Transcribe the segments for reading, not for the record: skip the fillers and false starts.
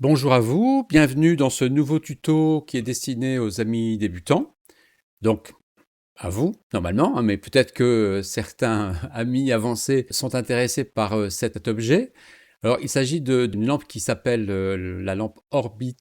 Bonjour à vous, bienvenue dans ce nouveau tuto qui est destiné aux amis débutants. Donc, à vous, normalement, hein, mais peut-être que certains amis avancés sont intéressés par cet objet. Alors, il s'agit d'une lampe qui s'appelle la lampe Orbit,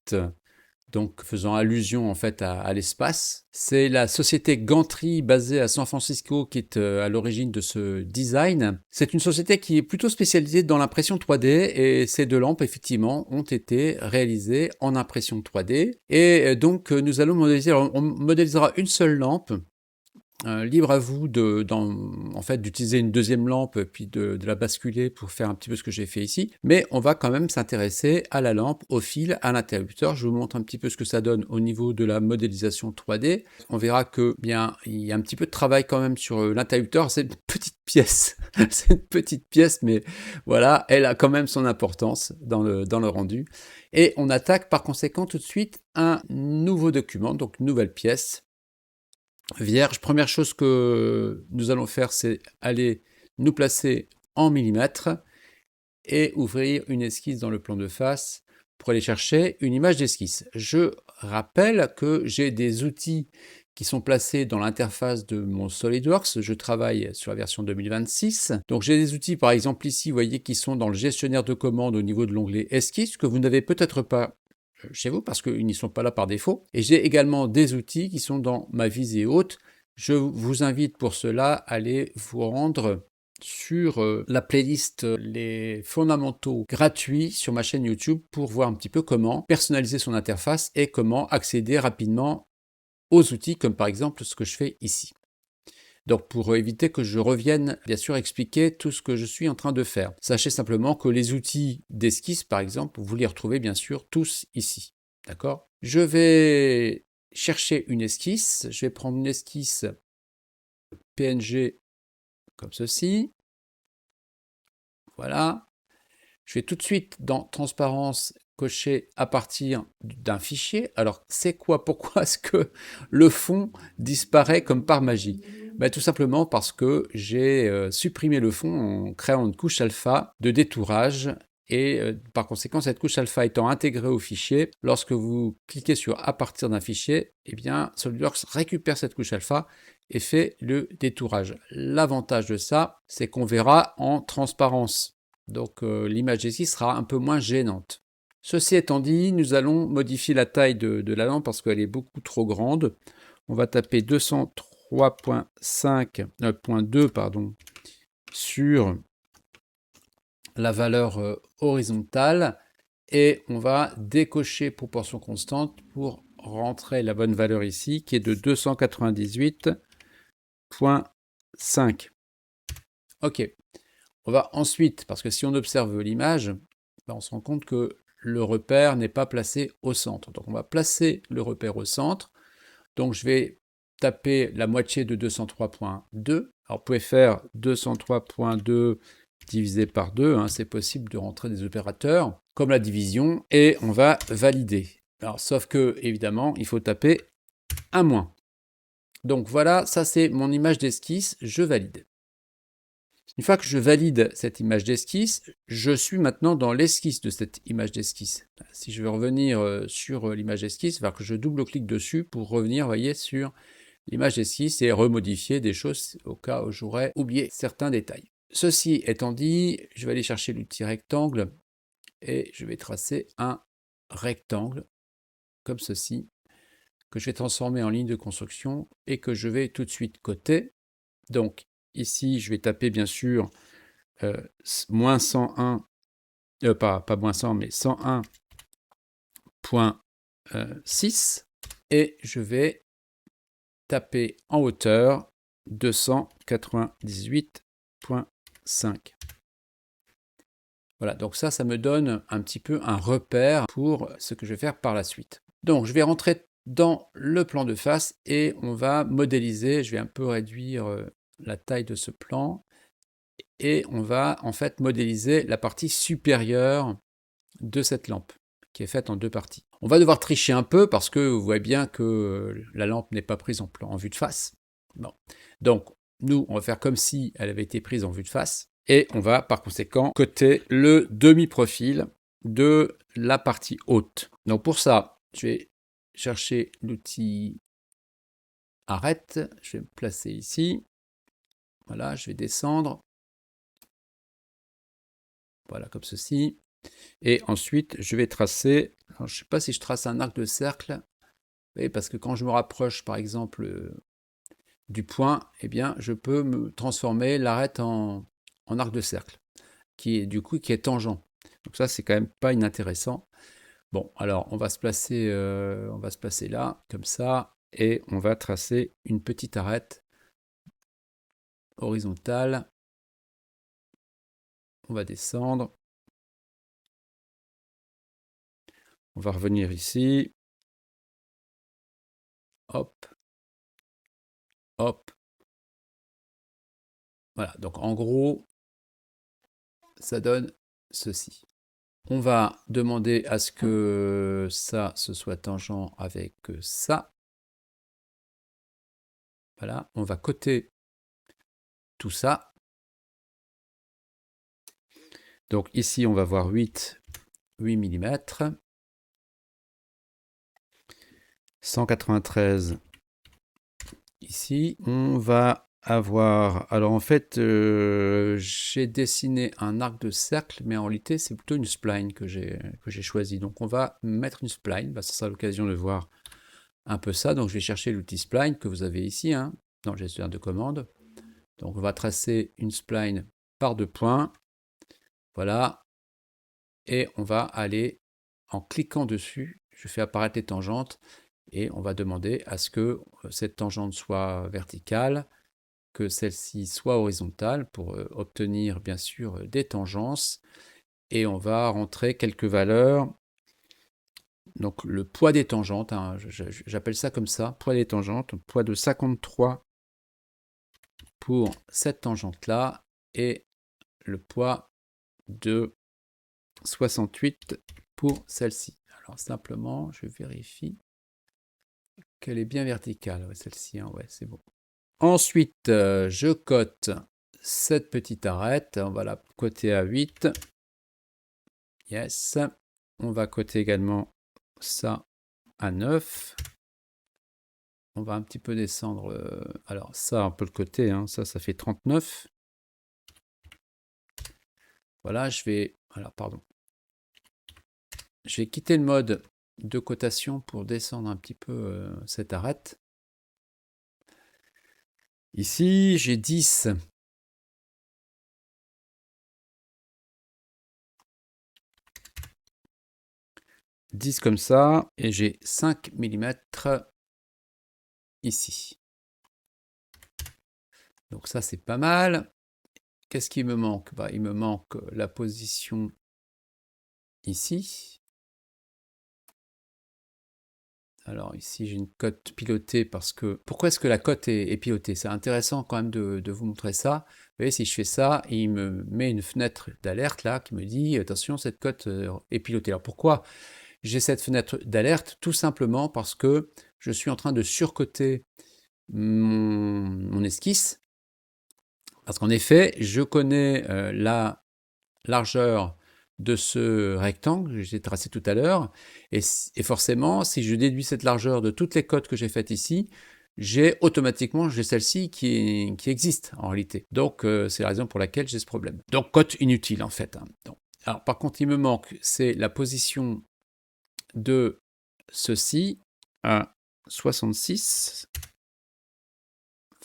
donc faisant allusion en fait à l'espace. C'est la société Gantry basée à San Francisco qui est à l'origine de ce design. C'est une société qui est plutôt spécialisée dans l'impression 3D et ces deux lampes effectivement ont été réalisées en impression 3D. Et donc nous allons modéliser, alors, on modélisera une seule lampe. Libre à vous en fait, d'utiliser une deuxième lampe puis de la basculer pour faire un petit peu ce que j'ai fait ici. Mais on va quand même s'intéresser à la lampe, au fil, à l'interrupteur. Je vous montre un petit peu ce que ça donne au niveau de la modélisation 3D. On verra que bien il y a un petit peu de travail quand même sur l'interrupteur. C'est une petite pièce, c'est une petite pièce, mais voilà, elle a quand même son importance dans le rendu. Et on attaque par conséquent tout de suite un nouveau document, donc une nouvelle pièce. Vierge, première chose que nous allons faire, c'est aller nous placer en millimètres et ouvrir une esquisse dans le plan de face pour aller chercher une image d'esquisse. Je rappelle que j'ai des outils qui sont placés dans l'interface de mon SolidWorks. Je travaille sur la version 2026. Donc j'ai des outils, par exemple ici, vous voyez, qui sont dans le gestionnaire de commandes au niveau de l'onglet esquisse, que vous n'avez peut-être pas chez vous parce qu'ils n'y sont pas là par défaut. Et j'ai également des outils qui sont dans ma visée haute. Je vous invite pour cela à aller vous rendre sur la playlist Les fondamentaux gratuits sur ma chaîne YouTube pour voir un petit peu comment personnaliser son interface et comment accéder rapidement aux outils comme par exemple ce que je fais ici. Donc pour éviter que je revienne bien sûr expliquer tout ce que je suis en train de faire. Sachez simplement que les outils d'esquisse par exemple, vous les retrouvez bien sûr tous ici. D'accord? Je vais chercher une esquisse, je vais prendre une esquisse PNG comme ceci. Voilà. Je vais tout de suite dans transparence cocher à partir d'un fichier. Alors c'est quoi? Pourquoi est-ce que le fond disparaît comme par magie? Ben, tout simplement parce que j'ai supprimé le fond en créant une couche alpha de détourage et par conséquent cette couche alpha étant intégrée au fichier, lorsque vous cliquez sur à partir d'un fichier, eh bien SolidWorks récupère cette couche alpha et fait le détourage. L'avantage de ça, c'est qu'on verra en transparence. Donc l'image ici sera un peu moins gênante. Ceci étant dit, nous allons modifier la taille de la lampe parce qu'elle est beaucoup trop grande. On va taper 203.5.2 pardon, sur la valeur horizontale et on va décocher proportion constante pour rentrer la bonne valeur ici qui est de 298.5. Ok. On va ensuite, parce que si on observe l'image, on se rend compte que le repère n'est pas placé au centre. Donc on va placer le repère au centre. Donc je vais taper la moitié de 203.2. Alors vous pouvez faire 203.2 divisé par 2, hein, c'est possible de rentrer des opérateurs, comme la division, et on va valider. Alors sauf que, évidemment, il faut taper un moins. Donc voilà, ça c'est mon image d'esquisse, je valide. Une fois que je valide cette image d'esquisse, je suis maintenant dans l'esquisse de cette image d'esquisse. Si je veux revenir sur l'image d'esquisse, il va falloir que je double-clique dessus pour revenir, vous voyez, sur l'image d'esquisse et remodifier des choses au cas où j'aurais oublié certains détails. Ceci étant dit, je vais aller chercher l'outil rectangle et je vais tracer un rectangle comme ceci, que je vais transformer en ligne de construction et que je vais tout de suite coter. Donc ici, je vais taper bien sûr moins 101, pas moins 100, mais 101.6 et je vais taper en hauteur 298.5. Voilà, donc ça me donne un petit peu un repère pour ce que je vais faire par la suite. Donc je vais rentrer dans le plan de face et on va modéliser, je vais un peu réduire la taille de ce plan et on va en fait modéliser la partie supérieure de cette lampe qui est faite en deux parties. On va devoir tricher un peu parce que vous voyez bien que la lampe n'est pas prise en vue de face. Bon. Donc nous, on va faire comme si elle avait été prise en vue de face et on va par conséquent coter le demi-profil de la partie haute. Donc pour ça, je vais chercher l'outil arrête, je vais me placer ici. Voilà, je vais descendre. Voilà, comme ceci. Et ensuite, je vais tracer, alors, je ne sais pas si je trace un arc de cercle, oui, parce que quand je me rapproche, par exemple, du point, eh bien, je peux me transformer l'arête en arc de cercle, qui est du coup qui est tangent. Donc ça, c'est quand même pas inintéressant. Bon, alors on va se placer là, comme ça, et on va tracer une petite arête horizontale. On va descendre. On va revenir ici. Hop. Hop. Voilà, donc en gros, ça donne ceci. On va demander à ce que ça, ce soit tangent avec ça. Voilà, on va coter tout ça. Donc ici, on va voir 8 mm. 193 ici. On va avoir... Alors en fait, j'ai dessiné un arc de cercle, mais en réalité, c'est plutôt une spline que j'ai choisi. Donc on va mettre une spline. Bah, ça sera l'occasion de voir un peu ça. Donc je vais chercher l'outil spline que vous avez ici, hein, dans le gestionnaire de commande. Donc on va tracer une spline par 2 points. Voilà. Et on va aller, en cliquant dessus, je fais apparaître les tangentes et on va demander à ce que cette tangente soit verticale, que celle-ci soit horizontale pour obtenir bien sûr des tangences. Et on va rentrer quelques valeurs. Donc le poids des tangentes, hein, j'appelle ça comme ça, poids des tangentes, poids de 53 pour cette tangente-là et le poids de 68 pour celle-ci. Alors simplement, je vérifie qu'elle est bien verticale, ouais, celle-ci, hein, ouais, c'est bon. Ensuite, je cote cette petite arête, on va la coter à 8. Yes. On va coter également ça à 9. On va un petit peu descendre. Alors ça, on peut le coter, hein, ça fait 39. Voilà, je vais... Alors, pardon. Je vais quitter le mode de cotation pour descendre un petit peu cette arête. Ici, j'ai 10. 10 comme ça, et j'ai 5 mm ici. Donc ça, c'est pas mal. Qu'est-ce qui me manque? Bah, il me manque la position ici. Alors ici, j'ai une cote pilotée parce que... Pourquoi est-ce que la cote est pilotée? C'est intéressant quand même de vous montrer ça. Vous voyez, si je fais ça, il me met une fenêtre d'alerte là qui me dit « Attention, cette cote est pilotée ». Alors pourquoi j'ai cette fenêtre d'alerte? Tout simplement parce que je suis en train de surcoter mon esquisse. Parce qu'en effet, je connais la largeur de ce rectangle que j'ai tracé tout à l'heure, et forcément, si je déduis cette largeur de toutes les cotes que j'ai faites ici, j'ai celle-ci qui existe en réalité. Donc c'est la raison pour laquelle j'ai ce problème. Donc cote inutile en fait. Hein. Donc, alors par contre, il me manque, c'est la position de ceci à 66.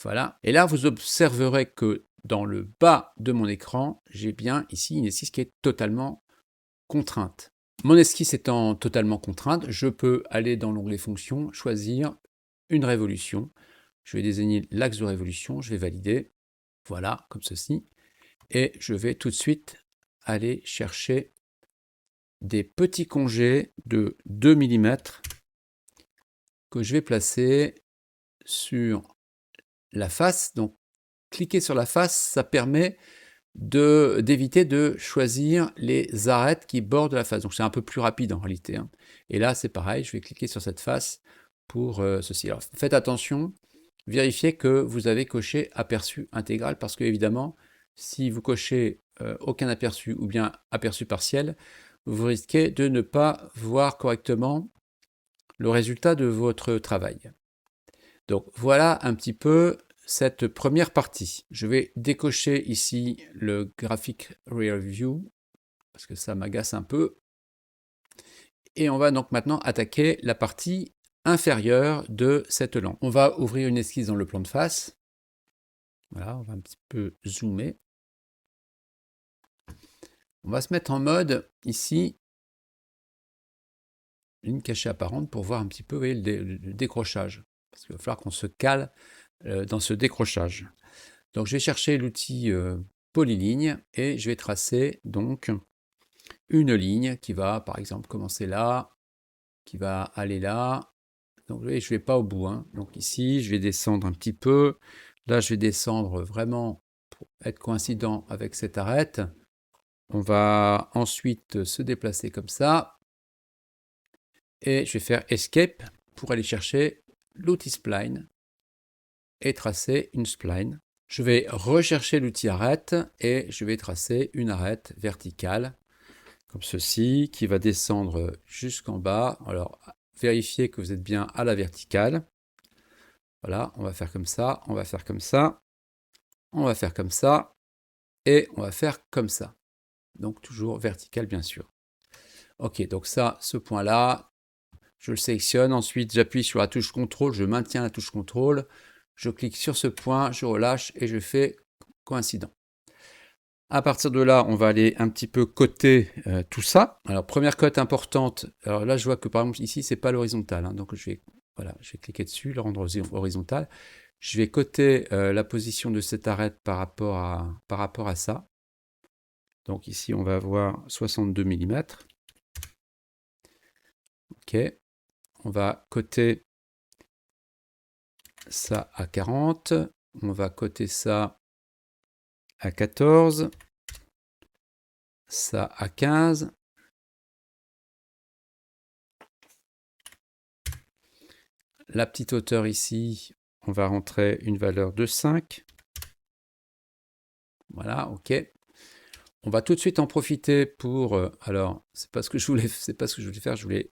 Voilà. Et là, vous observerez que dans le bas de mon écran, j'ai bien ici une esquisse qui est totalement contrainte. Mon esquisse étant totalement contrainte, je peux aller dans l'onglet Fonctions, choisir une révolution. Je vais désigner l'axe de révolution, je vais valider. Voilà, comme ceci. Et je vais tout de suite aller chercher des petits congés de 2 mm que je vais placer sur la face. Donc, cliquer sur la face, ça permet d'éviter de choisir les arêtes qui bordent la face. Donc, c'est un peu plus rapide en réalité. Hein. Et là, c'est pareil, je vais cliquer sur cette face pour ceci. Alors, faites attention, vérifiez que vous avez coché aperçu intégral parce que, évidemment, si vous cochez aucun aperçu ou bien aperçu partiel, vous risquez de ne pas voir correctement le résultat de votre travail. Donc voilà un petit peu cette première partie. Je vais décocher ici le Graphic Rear View parce que ça m'agace un peu. Et on va donc maintenant attaquer la partie inférieure de cette lampe. On va ouvrir une esquisse dans le plan de face. Voilà, on va un petit peu zoomer. On va se mettre en mode ici ligne cachée apparente pour voir un petit peu, vous voyez, le décrochage. Parce qu'il va falloir qu'on se cale dans ce décrochage. Donc je vais chercher l'outil polyligne et je vais tracer donc une ligne qui va par exemple commencer là, qui va aller là. Donc vous voyez, je ne vais pas au bout. Hein. Donc ici, je vais descendre un petit peu. Là, je vais descendre vraiment pour être coïncident avec cette arête. On va ensuite se déplacer comme ça. Et je vais faire Escape pour aller chercher l'outil Spline et tracer une spline. Je vais rechercher l'outil arête et je vais tracer une arête verticale, comme ceci, qui va descendre jusqu'en bas. Alors, vérifiez que vous êtes bien à la verticale. Voilà, on va faire comme ça, on va faire comme ça, on va faire comme ça, et on va faire comme ça. Donc, toujours vertical, bien sûr. Ok, donc ça, ce point-là, je le sélectionne. Ensuite, j'appuie sur la touche CTRL, je maintiens la touche CTRL, je clique sur ce point, je relâche et je fais coïncident. À partir de là, on va aller un petit peu coter tout ça. Alors, première cote importante. Alors là, je vois que par exemple, ici, c'est pas l'horizontale. Hein, donc, je vais cliquer dessus, le rendre horizontal. Je vais coter la position de cette arête par rapport à ça. Donc ici, on va avoir 62 mm. OK. On va coter ça à 40. On va coter ça à 14. Ça à 15. La petite hauteur ici, on va rentrer une valeur de 5. Voilà, OK. On va tout de suite en profiter pour... alors, c'est pas ce que je voulais faire. Je voulais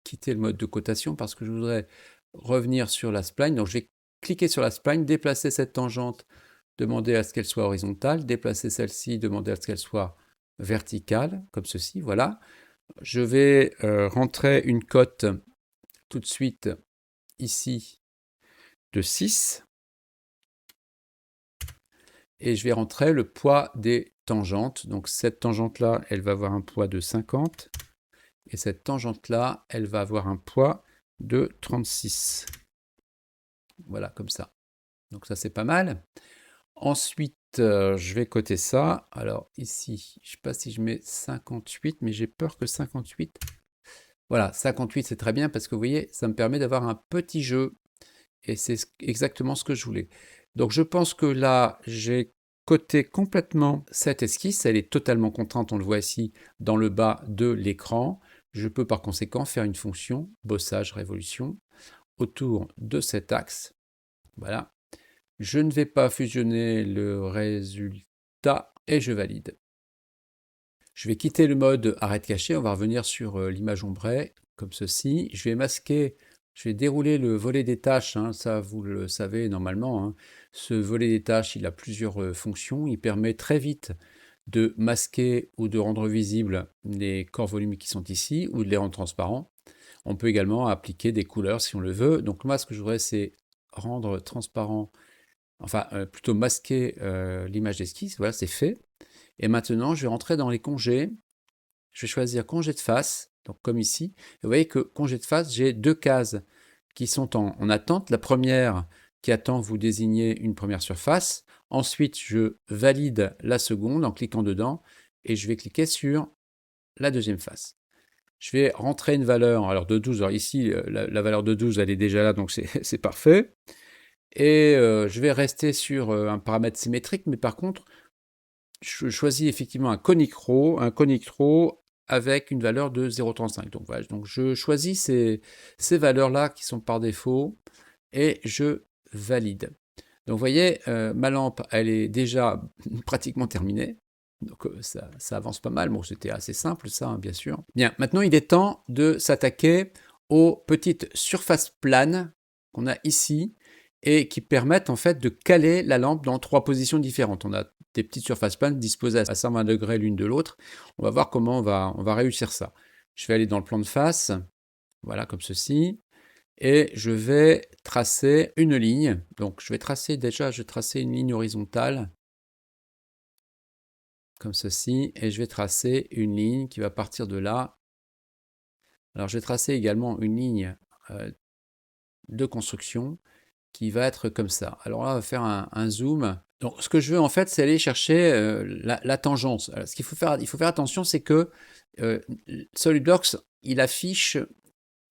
quitter le mode de cotation parce que je voudrais revenir sur la spline. Donc, je vais cliquer sur la spline, déplacer cette tangente, demander à ce qu'elle soit horizontale, déplacer celle-ci, demander à ce qu'elle soit verticale, comme ceci, voilà. Je vais rentrer une cote tout de suite ici de 6. Et je vais rentrer le poids des tangentes. Donc cette tangente-là, elle va avoir un poids de 50. Et cette tangente-là, elle va avoir un poids de 36. Voilà, comme ça. Donc ça, c'est pas mal. Ensuite, je vais coter ça. Alors ici, je ne sais pas si je mets 58, mais j'ai peur que 58... Voilà, 58, c'est très bien parce que vous voyez, ça me permet d'avoir un petit jeu. Et c'est exactement ce que je voulais. Donc je pense que là, j'ai coté complètement cette esquisse. Elle est totalement contrainte, on le voit ici dans le bas de l'écran. Je peux par conséquent faire une fonction bossage révolution autour de cet axe. Voilà. Je ne vais pas fusionner le résultat et je valide. Je vais quitter le mode arrête caché. On va revenir sur l'image ombrée comme ceci. Je vais masquer. Je vais dérouler le volet des tâches, hein, ça vous le savez normalement. Hein. Ce volet des tâches, il a plusieurs fonctions. Il permet très vite de masquer ou de rendre visibles les corps volumes qui sont ici ou de les rendre transparents. On peut également appliquer des couleurs si on le veut. Donc moi, ce que je voudrais, c'est rendre transparent, enfin plutôt masquer l'image d'esquisse. Voilà, c'est fait. Et maintenant, je vais rentrer dans les congés. Je vais choisir congé de face, donc comme ici. Et vous voyez que congé de face, j'ai deux cases qui sont en attente. La première qui attend que vous désigniez une première surface. Ensuite, je valide la seconde en cliquant dedans et je vais cliquer sur la deuxième face. Je vais rentrer une valeur alors de 12. Alors ici, la valeur de 12, elle est déjà là, donc c'est parfait. Et je vais rester sur un paramètre symétrique, mais par contre, je choisis effectivement un conic row avec une valeur de 0,35. Donc voilà, donc je choisis ces valeurs-là qui sont par défaut et je valide. Donc vous voyez, ma lampe, elle est déjà pratiquement terminée. Donc ça avance pas mal. Bon, c'était assez simple ça, hein, bien sûr. Bien, maintenant il est temps de s'attaquer aux petites surfaces planes qu'on a ici et qui permettent en fait de caler la lampe dans 3 positions différentes. On a des petites surfaces planes disposées à 120 degrés l'une de l'autre. On va voir comment on va réussir ça. Je vais aller dans le plan de face, voilà, comme ceci, et je vais tracer une ligne. Donc je vais tracer une ligne horizontale, comme ceci, et je vais tracer une ligne qui va partir de là. Alors je vais tracer également une ligne de construction qui va être comme ça. Alors là, on va faire un zoom. Donc ce que je veux en fait, c'est aller chercher la tangence. Alors, ce qu'il faut faire, il faut faire attention, c'est que SolidWorks, il affiche,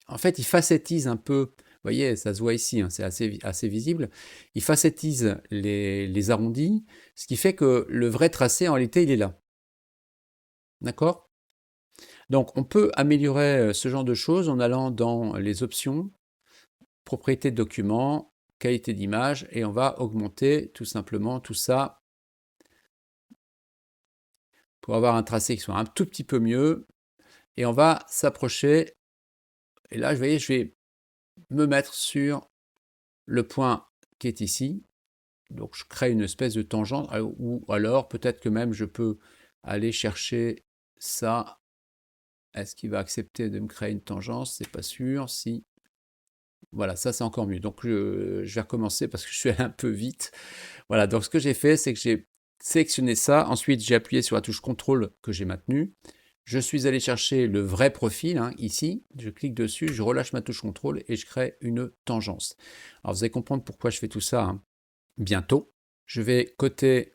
en fait, il facétise un peu. Vous voyez, ça se voit ici, hein, c'est assez visible. Il facétise les arrondis, ce qui fait que le vrai tracé, en réalité, il est là. D'accord? Donc, on peut améliorer ce genre de choses en allant dans les options, propriétés de document, qualité d'image, et on va augmenter tout simplement tout ça pour avoir un tracé qui soit un tout petit peu mieux. Et on va s'approcher. Et là, vous voyez, je vais me mettre sur le point qui est ici. Donc, je crée une espèce de tangente, ou alors peut-être que même je peux aller chercher ça. Est-ce qu'il va accepter de me créer une tangente? C'est pas sûr. Si. Voilà, ça c'est encore mieux. Donc je vais recommencer parce que je suis allé un peu vite. Voilà, donc ce que j'ai fait, c'est que j'ai sélectionné ça. Ensuite, j'ai appuyé sur la touche contrôle que j'ai maintenue. Je suis allé chercher le vrai profil, hein, ici. Je clique dessus, je relâche ma touche contrôle et je crée une tangence. Alors vous allez comprendre pourquoi je fais tout ça, hein, bientôt. Je vais coter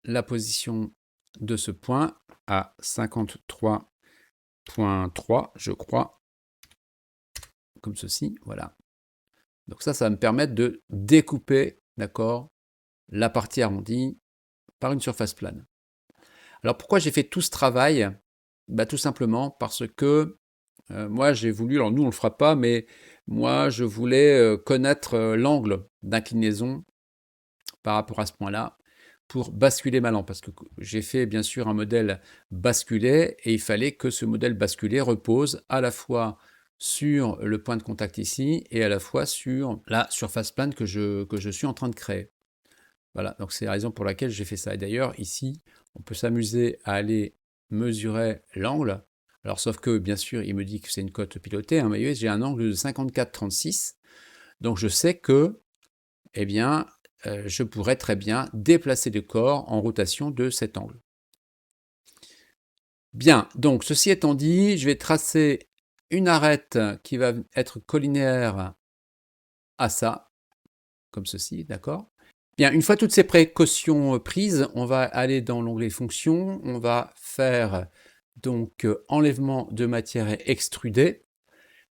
la position de ce point à 53,3, je crois, comme ceci, voilà. Donc ça va me permettre de découper, d'accord, la partie arrondie par une surface plane. Alors pourquoi j'ai fait tout ce travail? Bah, tout simplement parce que moi j'ai voulu, alors nous on ne le fera pas, mais moi je voulais connaître l'angle d'inclinaison par rapport à ce point-là pour basculer ma lampe, parce que j'ai fait bien sûr un modèle basculé et il fallait que ce modèle basculé repose à la fois sur le point de contact ici et à la fois sur la surface plane que je suis en train de créer. Voilà, donc c'est la raison pour laquelle j'ai fait ça. Et d'ailleurs, ici, on peut s'amuser à aller mesurer l'angle. Alors, sauf que, bien sûr, il me dit que c'est une cote pilotée, hein, mais voyez, j'ai un angle de 54,36. Donc, je sais que, eh bien, je pourrais très bien déplacer le corps en rotation de cet angle. Bien, donc, ceci étant dit, je vais tracer une arête qui va être collinéaire à ça, comme ceci, d'accord? Bien, une fois toutes ces précautions prises, on va aller dans l'onglet fonctions, on va faire donc enlèvement de matière et extruder.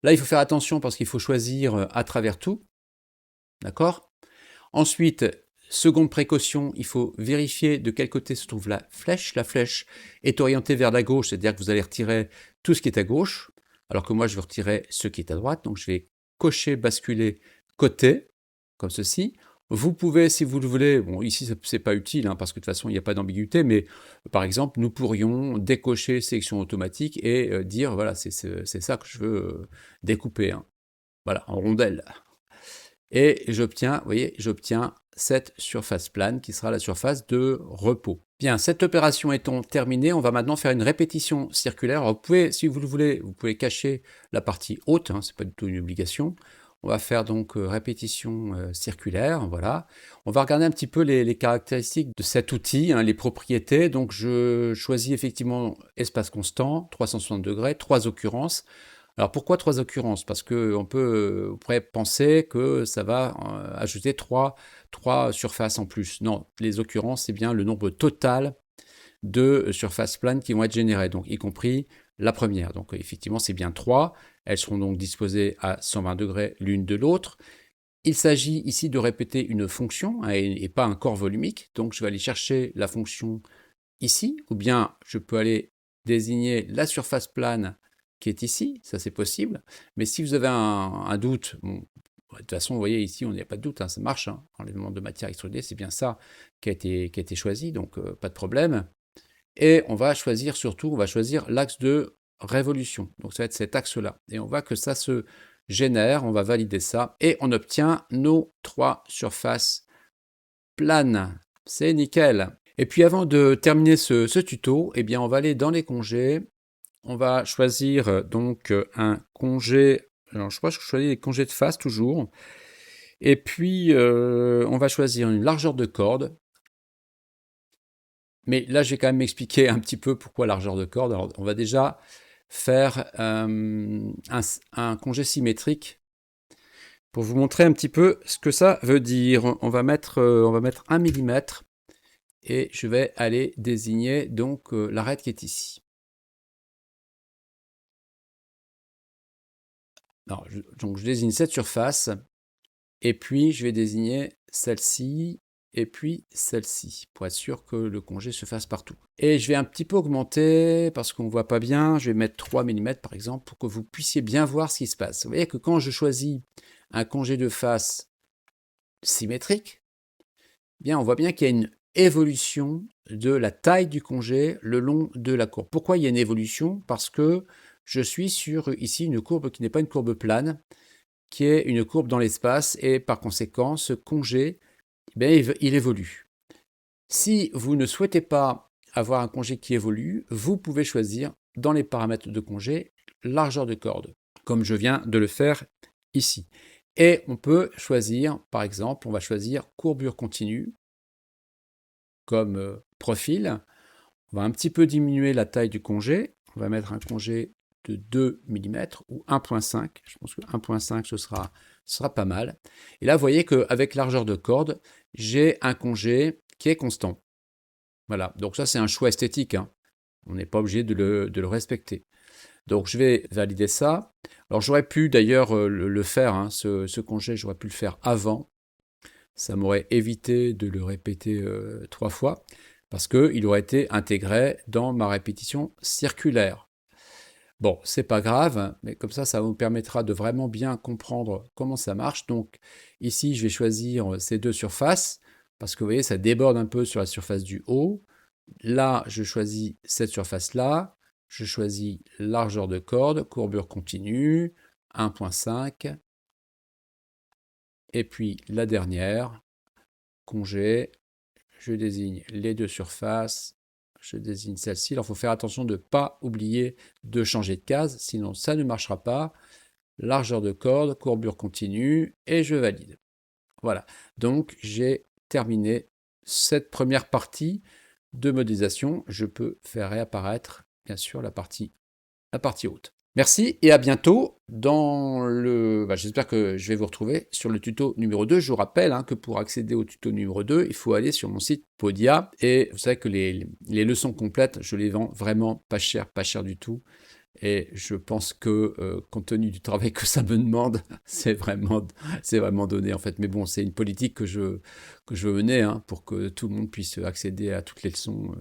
Là, il faut faire attention parce qu'il faut choisir à travers tout, d'accord? Ensuite, seconde précaution, il faut vérifier de quel côté se trouve la flèche. La flèche est orientée vers la gauche, c'est-à-dire que vous allez retirer tout ce qui est à gauche, alors que moi je veux retirer ce qui est à droite, donc je vais cocher, basculer côté, comme ceci. Vous pouvez, si vous le voulez, bon ici c'est pas utile, hein, parce que de toute façon il n'y a pas d'ambiguïté, mais par exemple nous pourrions décocher sélection automatique et dire voilà c'est ça que je veux découper, hein. Voilà, en rondelles. Et j'obtiens, vous voyez, j'obtiens cette surface plane qui sera la surface de repos. Bien, cette opération étant terminée, on va maintenant faire une répétition circulaire. Alors, vous pouvez, si vous le voulez, vous pouvez cacher la partie haute, hein, c'est pas du tout une obligation. On va faire donc répétition circulaire, voilà. On va regarder un petit peu les caractéristiques de cet outil, hein, les propriétés. Donc je choisis effectivement espace constant, 360 degrés, 3 occurrences. Alors pourquoi 3 occurrences? Parce qu'on pourrait penser que ça va ajouter 3 surfaces en plus. Non, les occurrences, c'est bien le nombre total de surfaces planes qui vont être générées, donc y compris la première. Donc effectivement, c'est bien 3. Elles seront donc disposées à 120 degrés l'une de l'autre. Il s'agit ici de répéter une fonction, hein, et pas un corps volumique. Donc je vais aller chercher la fonction ici, ou bien je peux aller désigner la surface plane qui est ici, ça c'est possible. Mais si vous avez un doute, bon, de toute façon, vous voyez ici, on n'y a pas de doute, hein, ça marche. Hein, enlèvement de matière extrudée, c'est bien ça qui a été choisi, donc pas de problème. Et on va choisir surtout, on va choisir l'axe de révolution. Donc ça va être cet axe-là. Et on voit que ça se génère, on va valider ça, et on obtient nos 3 surfaces planes. C'est nickel. Et puis avant de terminer ce tuto, eh bien on va aller dans les congés. On va choisir donc un congé. Alors je crois que je choisis les congés de face toujours. Et puis on va choisir une largeur de corde. Mais là, je vais quand même m'expliquer un petit peu pourquoi largeur de corde. Alors, on va déjà faire un congé symétrique pour vous montrer un petit peu ce que ça veut dire. On va mettre 1 mm et je vais aller désigner donc l'arête qui est ici. Alors, donc je désigne cette surface et puis je vais désigner celle-ci et puis celle-ci, pour être sûr que le congé se fasse partout. Et je vais un petit peu augmenter, parce qu'on ne voit pas bien, je vais mettre 3 mm par exemple, pour que vous puissiez bien voir ce qui se passe. Vous voyez que quand je choisis un congé de face symétrique, eh bien on voit bien qu'il y a une évolution de la taille du congé le long de la courbe. Pourquoi il y a une évolution? Parce que je suis sur ici une courbe qui n'est pas une courbe plane, qui est une courbe dans l'espace, et par conséquent, ce congé, eh bien, il évolue. Si vous ne souhaitez pas avoir un congé qui évolue, vous pouvez choisir dans les paramètres de congé largeur de corde, comme je viens de le faire ici. Et on peut choisir, par exemple, on va choisir courbure continue comme profil. On va un petit peu diminuer la taille du congé. On va mettre un congé de 2 mm ou 1.5. Je pense que 1.5 ce sera pas mal. Et là, vous voyez qu'avec largeur de corde, j'ai un congé qui est constant. Voilà, donc ça c'est un choix esthétique, hein. On n'est pas obligé de le respecter. Donc je vais valider ça. Alors j'aurais pu d'ailleurs le faire, hein, ce congé, j'aurais pu le faire avant. Ça m'aurait évité de le répéter 3 fois, parce qu'il aurait été intégré dans ma répétition circulaire. Bon, c'est pas grave, mais comme ça vous permettra de vraiment bien comprendre comment ça marche. Donc ici, je vais choisir ces 2 surfaces, parce que vous voyez, ça déborde un peu sur la surface du haut. Là, je choisis cette surface-là, je choisis largeur de corde, courbure continue, 1.5, et puis la dernière, congé, je désigne les 2 surfaces, je désigne celle-ci. Alors, il faut faire attention de ne pas oublier de changer de case, sinon ça ne marchera pas. Largeur de corde, courbure continue, et je valide. Voilà, donc j'ai terminé cette première partie de modélisation. Je peux faire réapparaître, bien sûr, la partie haute. Merci et à bientôt j'espère que je vais vous retrouver sur le tuto numéro 2. Je vous rappelle que pour accéder au tuto numéro 2, il faut aller sur mon site Podia. Et vous savez que les leçons complètes, je les vends vraiment pas cher du tout. Et je pense que, compte tenu du travail que ça me demande, c'est vraiment donné en fait. Mais bon, c'est une politique que je veux mener, pour que tout le monde puisse accéder à toutes les leçons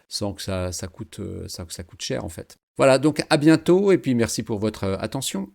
sans que ça coûte cher en fait. Voilà, donc à bientôt et puis merci pour votre attention.